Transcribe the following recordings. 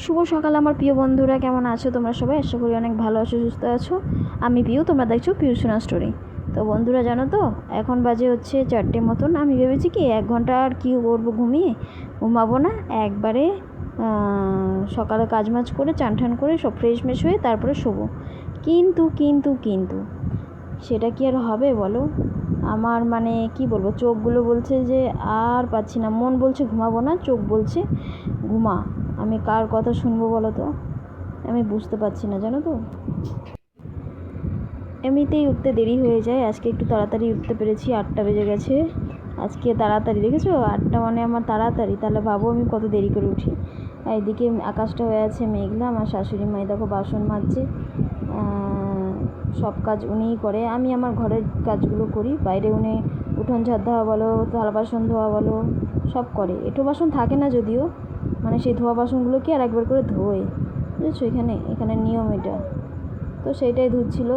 শুভ সকাল আমার প্রিয় বন্ধুরা, কেমন আছো তোমরা সবাই? আশা করি অনেক ভালো আছো, সুস্থ আছো। আমি পিউ, তোমরা দেখছো পিউ সোনা স্টোরি। তো বন্ধুরা জানো তো, এখন বাজে হচ্ছে 4টে মতন। আমি ভেবেছি কি 1 ঘন্টা আর কি করবো, ঘুমাবো না একবারে। সকালে কাজ মাজ করে চান ঠান করে সব ফ্রেশ মেশ হয়ে তারপরে শোবো। কিন্তু কিন্তু কিন্তু সেটা কি আর হবে বলো? আমার মানে কি বলবো, চোখগুলো বলছে যে আর পাচ্ছি না, মন বলছে ঘুমাবো না, চোখ বলছে ঘুমা। আমি কার কথা শুনবো বলো তো? আমি বুঝতে পারছি না, জানো তো। এমনিতেই উঠতে দেরি হয়ে যায়, আজকে একটু তাড়াতাড়ি উঠতে পেরেছি, 8টা বেজে গেছে আজকে। তাড়াতাড়ি দেখেছো, 8টা মানে আমার তাড়াতাড়ি। তাহলে ভাবো আমি কত দেরি করে উঠি। এইদিকে আকাশটা হয়ে আছে মেঘলা। আমার শাশুড়ি মাই দেখো বাসন মাজছে, সব কাজ উনিই করে। আমি আমার ঘরের কাজগুলো করি, বাইরে উনি উঠোন ঝাড় দেওয়া বলো, থালা বাসন ধোয়া বলো, সব করে। এঁটো বাসন থাকে না যদিও, মানে সেই ধোয়া বাসনগুলো কি আর একবার করে ধোয়, বুঝেছো? এখানে নিয়ম এটা। তো সেইটাই ধুচ্ছিল।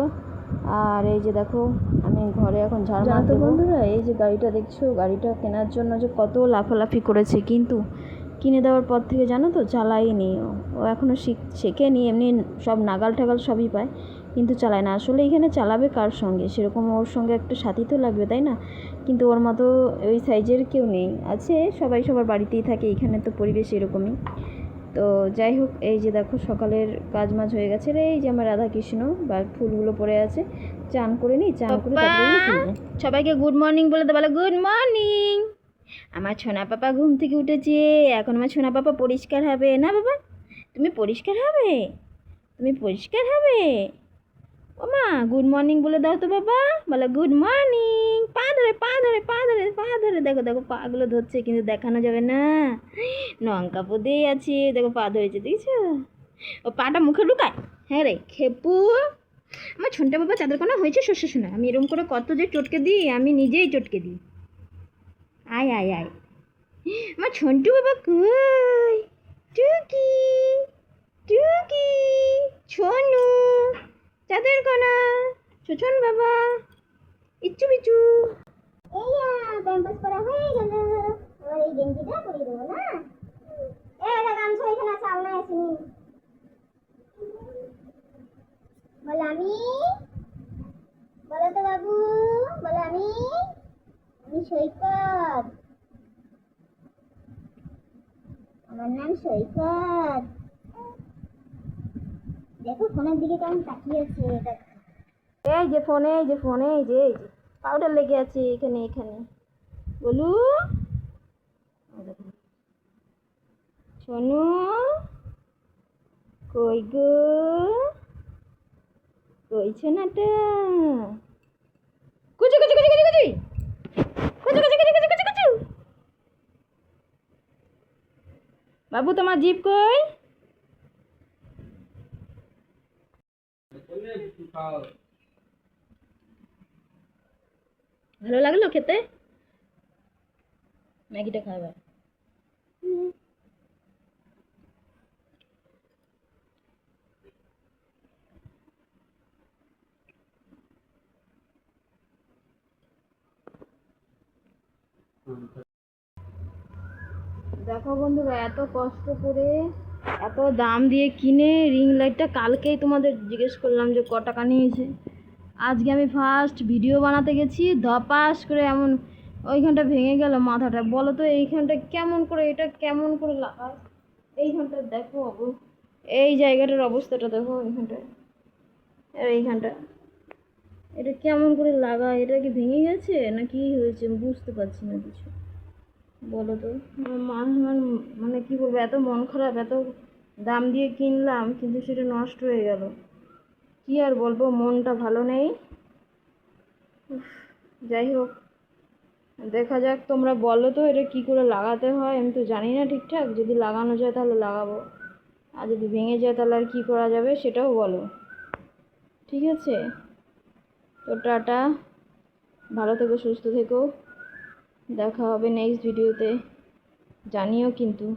আর এই যে দেখো, আমি ঘরে এখন ঝাড় মারতে। বন্ধুরা এই যে গাড়িটা দেখছো, গাড়িটা কেনার জন্য যে কত লাফালাফি করেছে, কিন্তু কিনে দেওয়ার পর থেকে জানো তো চালাইনি। ও এখনও শেখেনি। এমনি সব নাগাল টাগাল সবই পায়, কিন্তু চালায় না। আসলে এখানে চালাবে কার সঙ্গে? সেরকম ওর সঙ্গে একটা সাথী তো লাগবে, তাই না? কিন্তু ওর মতো ওই সাইজের কেউ নেই। আছে সবাই সবার বাড়িতেই থাকে, এখানে তো পরিবেশ এরকমই। তো যাই হোক, এই যে দেখো সকালের কাজ মাজ হয়ে গেছে রে। এই যে আমার রাধাকৃষ্ণ বা ফুলগুলো পড়ে আছে, চান করে নিই, চান করে তারপরে তুলবো। সবাইকে গুড মর্নিং বলে তো, বলো গুড মর্নিং। আমার সোনা পাপা ঘুম থেকে উঠেছে। এখন আমার সোনা পাপা পরিষ্কার হবে না বাবা? তুমি পরিষ্কার হবে, তুমি পরিষ্কার হবে। ও মা, গুড মর্নিং বলে দাও তো বাবা, বলো গুড মর্নিং। পা ধরে পা ধরে পা ধরে পা ধরে, দেখো দেখো পাগুলো ধরছে, কিন্তু দেখানো যাবে না, লঙ্কা পদেই আছে। দেখো পা ধরেছে, দেখছো? ও পাটা মুখে ঢুকায়। হ্যাঁ রে খেপু, আমার ছোনটা বাবা চাদর কোনা হয়েছে শস্য শোনা। আমি এরকম করে কত যে চটকে দিই, আমি নিজেই চটকে দিই। আয় আয় আয়, আমার ছন্টু বাবা কই? টুকি টুকি, ছোনু, চাঁদের কোনা, ছোছন বাবা, ইচ্ছু বিচু। প্যাম্পাস করা হয়ে গেল। আর এই গেঞ্জিটা পরিয়ে দেবো না? এটা গামছা এখানে আছে, আলনায় আসেনি। বল আমি, বলো তো বাবু, বলো আমি সৈকত, আমার নাম সৈকত। দেখো ফোনের দিকে কেমন তাকিয়েছে। এই যে ফোনে, এই যে ফোনে, এই যে পাউডার লেগে আছে এখানে এখানে। বলু, সোনু কই গো, কই সোনাটা? কুচু কুচু কুচু কুচু কুচু কুচু কুচু কুচু কুচু কুচু কুচু। বাবু তোমার জিভ কই? ভালো লাগলো খেতে? ম্যাগিটা খাবে? দেখো বন্ধুরা, এত কষ্ট করে এত দাম দিয়ে কিনে রিং লাইটটা কালকেই তোমাদের জিজ্ঞেস করলাম যে ক টাকা নিয়েছে। আজকে আমি ফার্স্ট ভিডিও বানাতে গেছি, ধপাস করে এমন ওইখানটা ভেঙে গেল মাথাটা। বলো তো এইখানটা কেমন করে, এটা কেমন করে লাগায়? এইখানটা দেখো এই জায়গাটার অবস্থাটা দেখো, এইখানটায় আর এইখানটা, এটা কেমন করে লাগায়? এটা কি ভেঙে গেছে না কি হয়েছে বুঝতে পারছি না কিছু। বলো তো, আমার মানে কি বলবো, এত মন খারাপ। এত দাম দিয়ে কিনলাম কিন্তু সেটা নষ্ট হয়ে গেল। কি আর বলবো, মনটা ভালো নেই। যাই হোক, দেখা যাক। তোমরা বলো তো এটা কি করে লাগাতে হয়, আমি তো জানি না ঠিকঠাক। যদি লাগানো যায় তাহলে লাগাবো, আর যদি ভেঙে যায় তাহলে আর কি করা যাবে সেটাও বলো, ঠিক আছে? তো টাটা, ভালো থেকো, সুস্থ থেকো, দেখা হবে নেক্সট ভিডিওতে। জানিও কিন্তু।